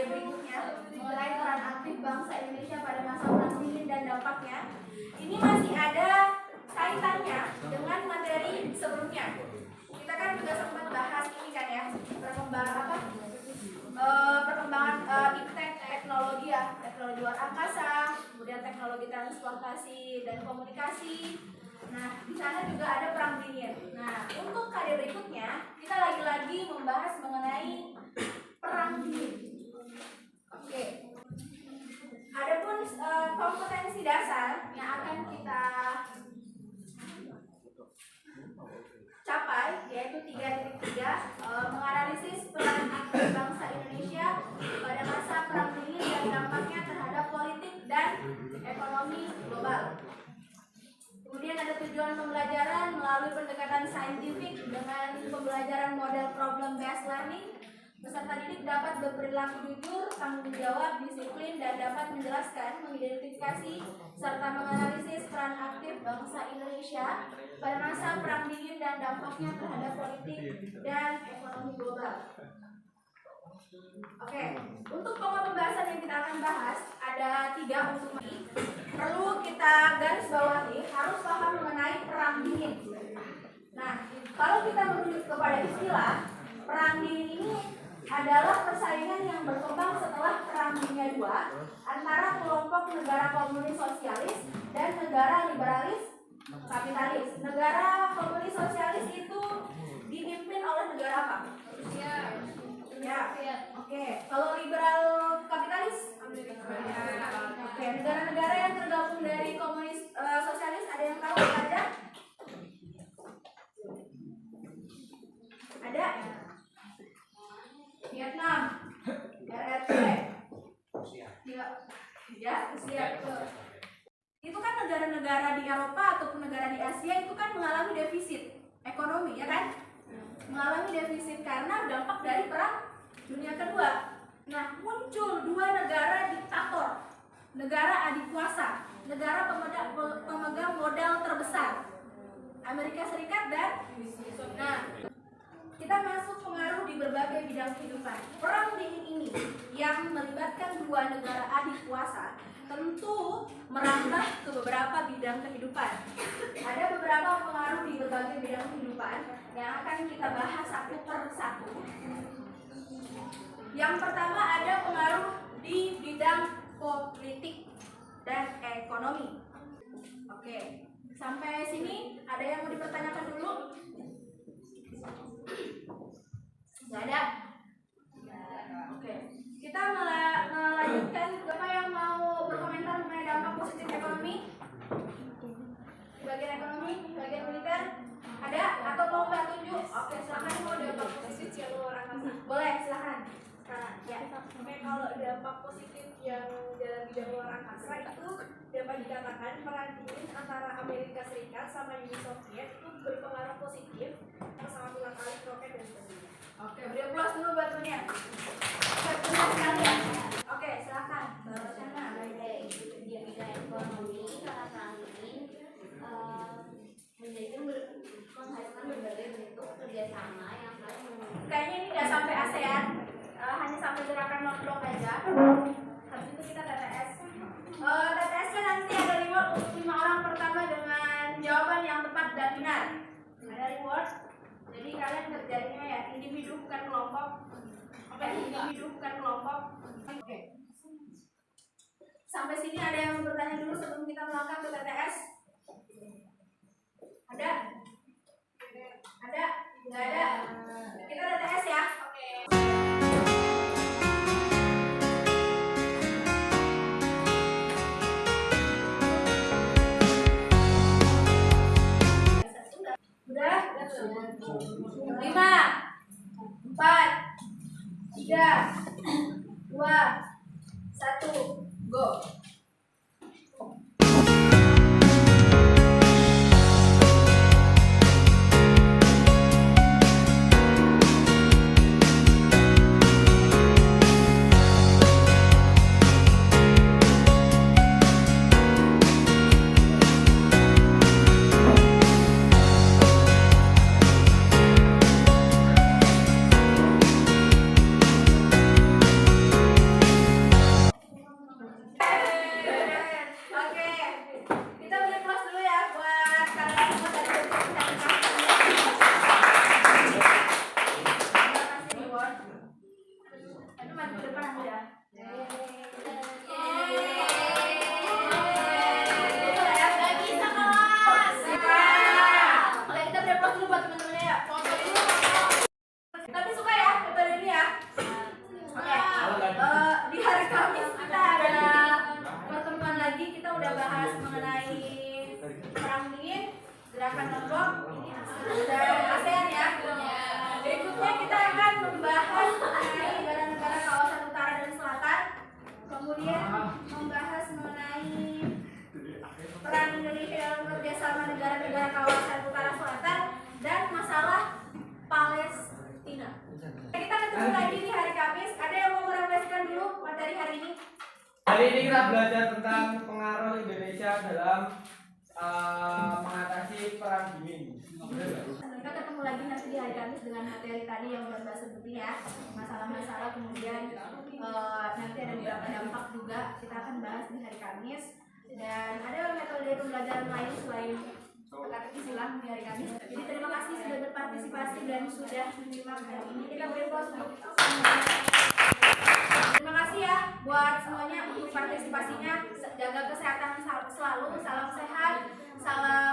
berikutnya mengenai peran aktif bangsa Indonesia pada masa perang dingin dan dampaknya. Ini masih ada kaitannya dengan materi sebelumnya. Kita kan juga sempat bahas ini kan ya, perkembangan iptek teknologi ya, teknologi luar angkasa, kemudian teknologi transportasi dan komunikasi. Nah, di sana juga ada perang dingin. Nah, untuk KD berikutnya kita lagi-lagi membahas mengenai perang dingin. Oke. Adapun kompetensi dasar yang akan kita capai yaitu 3.3 menganalisis peran aktif bangsa Indonesia pada masa perang dingin dan dampaknya terhadap politik dan ekonomi global. Kemudian ada tujuan pembelajaran melalui pendekatan saintifik dengan pembelajaran model problem based learning. Peserta didik dapat berperilaku jujur, tanggung jawab, disiplin, dan dapat menjelaskan, mengidentifikasi, serta menganalisis peran aktif bangsa Indonesia pada masa perang dingin dan dampaknya terhadap politik dan ekonomi global. Oke, untuk pokok pembahasan yang kita akan bahas ada 3 untuk ini. Perlu kita garis bawahi, harus paham mengenai perang dingin. Nah, kalau kita merujuk kepada istilah perang dingin ini adalah persaingan yang berkembang setelah Perang Dunia II antara kelompok negara komunis sosialis dan negara liberalis kapitalis. Negara komunis sosialis itu dipimpin oleh negara apa? Rusia. Ya. Oke. Kalau liberal kapitalis? Amerika. Oke. Negara-negara yang tergabung dari komunis sosialis ada yang tahu apa aja? Ada? Vietnam, RRC, ya, Rusia. Itu kan negara-negara di Eropa ataupun negara di Asia itu kan mengalami defisit ekonomi, ya kan? Mengalami defisit karena dampak dari Perang Dunia Kedua. Nah, muncul 2 negara diktator, negara adik kuasa, negara pemegang modal terbesar, Amerika Serikat dan kita masuk pengaruh di berbagai bidang kehidupan. Perang dingin ini yang melibatkan 2 negara adik kuasa tentu merambah ke beberapa bidang kehidupan. Ada beberapa pengaruh di berbagai bidang kehidupan yang akan kita bahas satu per satu. Yang pertama ada pengaruh di bidang politik dan ekonomi. Oke, sampai sini ada yang mau dipertanyakan dulu? Nggak ada? Oke. Kita melanjutkan. Siapa yang mau berkomentar mengenai dampak positif ekonomi? Bagian ekonomi, bagian militer? Ada? Atau mau Mbak tunjuk? Oke, silakan. Mau dampak positif yang luar angkasa? Boleh, silakan. Ya. Oke, kalau dampak positif yang dalam bidang luar angkasa itu dapat dikatakan perang dingin antara Amerika Serikat sama Uni Soviet itu berpengaruh positif sangat ulang alik roket dan sebagainya. Oke, beri aplaus dulu buat Dunia. Benar sekali ya. Oke, silakan. Di bidang ekonomi, karena perang dingin menghasilkan berbagai bentuk kerjasama yang saling menguntungkan. Kayaknya ini nggak sampai ASEAN, hanya sampai gerakan non-blok aja. Habis itu kita TTS. TTS-nya nanti ada reward untuk 5 orang pertama dengan jawaban yang tepat dan benar. Ada reward. Jadi kalian kerjanya ya individu bukan kelompok. Oke, individu bukan kelompok. Oke. Sampai sini ada yang bertanya dulu sebelum kita melangkah ke TTS? Ada? Ada? Nggak ada? Kita TTS ya? Oke. Udah? 5, 4, 3, 2, 1, go. kemudian membahas mengenai peran Indonesia dalam kerjasama negara-negara kawasan Utara Selatan dan masalah Palestina. Kita ketemu lagi di hari Kamis. Ada yang mau merefleksikan dulu materi hari ini? Hari ini kita belajar tentang pengaruh Indonesia dalam mengatasi perang dingin. Kita ketemu lagi nanti di hari Kamis dengan materi tadi yang udah bahas seperti ya, masalah-masalah, kemudian nanti ada beberapa dampak juga kita akan bahas di hari Kamis. Dan ada metode pembelajaran lain selain teka-teki silang di hari Kamis. Jadi terima kasih sudah berpartisipasi dan sudah menyimak hari ini. Kita beri aplaus untuk semuanya. Terima kasih ya buat semuanya untuk partisipasinya. Jaga kesehatan selalu, salam sehat, salam